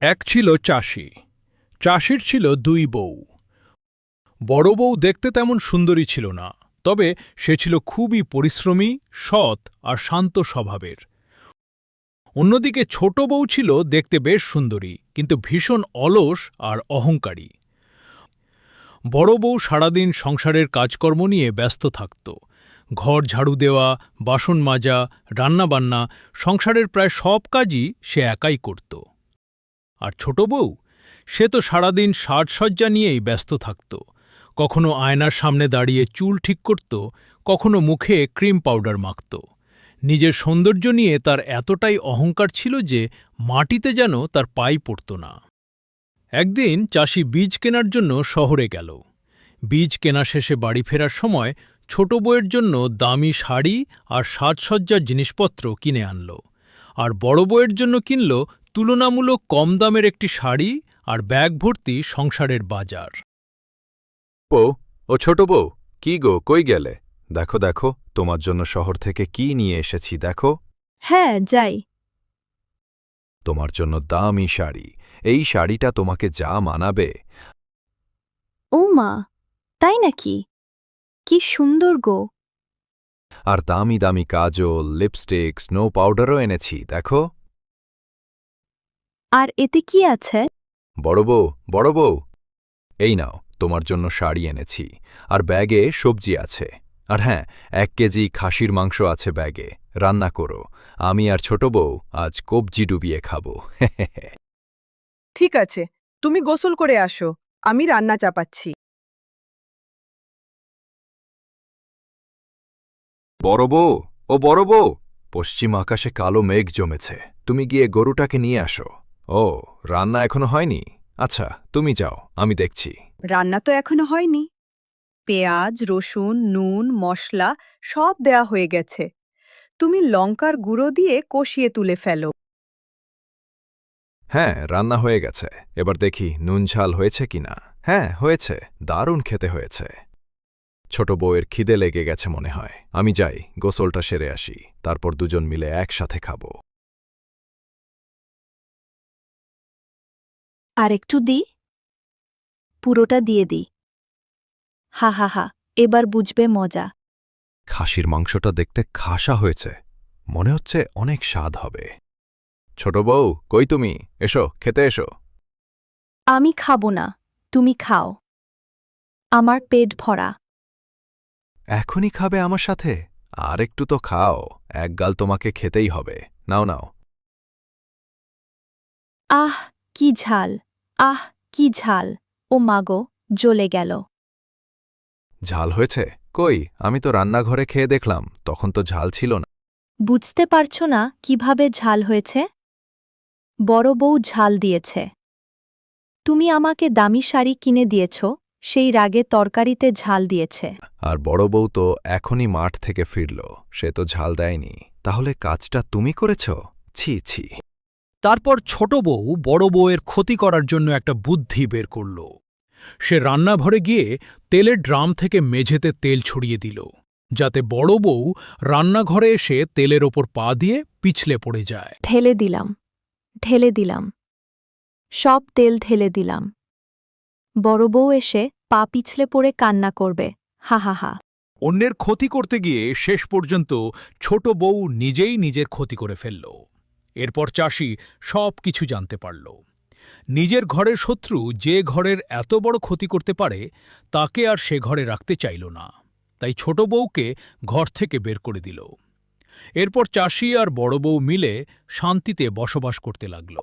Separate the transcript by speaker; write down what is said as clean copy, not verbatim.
Speaker 1: এক ছিল চাষি। চাষির ছিল দুই বউ। বড় বউ দেখতে তেমন সুন্দরী ছিল না, তবে সে ছিল খুবই পরিশ্রমী, সৎ আর শান্ত স্বভাবের। অন্যদিকে ছোট বউ ছিল দেখতে বেশ সুন্দরী, কিন্তু ভীষণ অলস আর অহংকারী। বড় বউ সারাদিন সংসারের কাজকর্ম নিয়ে ব্যস্ত থাকত। ঘর ঝাড়ু দেওয়া, বাসন মাজা, রান্নাবান্না, সংসারের প্রায় সব কাজই সে একাই করত। আর ছোট বউ, সে তো সারাদিন সাজসজ্জা নিয়েই ব্যস্ত থাকত। কখনো আয়নার সামনে দাঁড়িয়ে চুল ঠিক করত, কখনো মুখে ক্রিম পাউডার মাখত। নিজের সৌন্দর্য নিয়ে তার এতটাই অহংকার ছিল যে মাটিতে যেন তার পাই পড়ত না। একদিন চাষি বীজ কেনার জন্য শহরে গেল। বীজ কেনা শেষে বাড়ি ফেরার সময় ছোট বউয়ের জন্য দামি শাড়ি আর সাজসজ্জার জিনিসপত্র কিনে আনল, আর বড় বউয়ের জন্য কিনল তুলনামূলক কম দামের একটি শাড়ি আর ব্যাগ ভর্তি সংসারের বাজার।
Speaker 2: বউ, ও ছোট বউ, কি গো, কই গেলে? দেখো দেখো, তোমার জন্য শহর থেকে কি নিয়ে এসেছি দেখো।
Speaker 3: হ্যাঁ, যাই।
Speaker 2: তোমার জন্য দামি শাড়ি। এই শাড়িটা তোমাকে যা মানাবে।
Speaker 3: ও মা, তাই নাকি? কি সুন্দর গো!
Speaker 2: আর দামি দামি কাজল, লিপস্টিক, স্নো পাউডারও এনেছি দেখো।
Speaker 3: আর এতে কি আছে?
Speaker 2: বড় বউ, বড় বউ, এই নাও, তোমার জন্য শাড়ি এনেছি, আর ব্যাগে সবজি আছে। আর হ্যাঁ, 1 কেজি খাসির মাংস আছে ব্যাগে। রান্না করো, আমি আর ছোট বউ আজ কবজি ডুবিয়ে খাবো।
Speaker 4: ঠিক আছে, তুমি গোসল করে আসো, আমি রান্না চাপাচ্ছি।
Speaker 2: বড় বউ, ও বড় বউ, পশ্চিম আকাশে কালো মেঘ জমেছে, তুমি গিয়ে গরুটাকে নিয়ে আসো। ও, রান্না এখনো হয়নি? আচ্ছা, তুমি যাও, আমি দেখছি।
Speaker 4: রান্না তো এখনো হয়নি। পেঁয়াজ, রসুন, নুন, মশলা সব দেয়া হয়ে গেছে। তুমি লঙ্কার গুঁড়ো দিয়ে কষিয়ে তুলে ফেলো।
Speaker 2: হ্যাঁ, রান্না হয়ে গেছে। এবার দেখি নুন ঝাল হয়েছে কিনা। হ্যাঁ, হয়েছে, দারুণ খেতে হয়েছে। ছোট বউয়ের খিদে লেগে গেছে মনে হয়। আমি যাই, গোসলটা সেরে আসি, তারপর দুজন মিলে একসাথে খাব।
Speaker 3: আর একটু দি, পুরোটা দিয়ে দি। হা হা হা, এবার বুঝবে মজা।
Speaker 2: খাসির মাংসটা দেখতে খাসা হয়েছে, মনে হচ্ছে অনেক স্বাদ হবে। ছোট বউ, কই তুমি? এসো, খেতে এসো।
Speaker 3: আমি খাবো না, তুমি খাও। আমার পেট ভরা।
Speaker 2: এখনই খাবে আমার সাথে? আর একটু তো খাও, এক গাল তোমাকে খেতেই হবে। নাও নাও।
Speaker 3: আহ, কি ঝাল! আহ, কি ঝাল! ও মাগো, জ্বলে গেল।
Speaker 2: ঝাল হয়েছে? কই, আমি তো রান্নাঘরে খেয়ে দেখলাম, তখন তো ঝাল ছিল না।
Speaker 3: বুঝতে পারছো না কিভাবে ঝাল হয়েছে? বড় বউ ঝাল দিয়েছে। তুমি আমাকে দামি শাড়ি কিনে দিয়েছ, সেই রাগে তরকারিতে ঝাল দিয়েছে।
Speaker 2: আর বড় বউ তো এখনই মাঠ থেকে ফিরল, সে তো ঝাল দেয়নি। তাহলে কাজটা তুমি করেছ? ছি ছি।
Speaker 1: তারপর ছোট বউ বড় বউয়ের ক্ষতি করার জন্য একটা বুদ্ধি বের করল। সে রান্নাঘরে গিয়ে তেলের ড্রাম থেকে মেঝেতে তেল ছড়িয়ে দিল, যাতে বড় বউ রান্নাঘরে এসে তেলের ওপর পা দিয়ে পিছলে পড়ে যায়।
Speaker 3: ঢেলে দিলাম, ঢেলে দিলাম। সব তেল ঢেলে দিলাম। বড় বউ এসে পা পিছলে পড়ে কান্না করবে। হা হা হা।
Speaker 1: অন্যের ক্ষতি করতে গিয়ে শেষ পর্যন্ত ছোট বউ নিজেই নিজের ক্ষতি করে ফেলল। এরপর চাষি সব কিছু জানতে পারল। নিজের ঘরের শত্রু যে ঘরের এত বড় ক্ষতি করতে পারে, তাকে আর সে ঘরে রাখতে চাইল না। তাই ছোট বউকে ঘর থেকে বের করে দিল। এরপর চাষি আর বড় বউ মিলে শান্তিতে বসবাস করতে লাগল।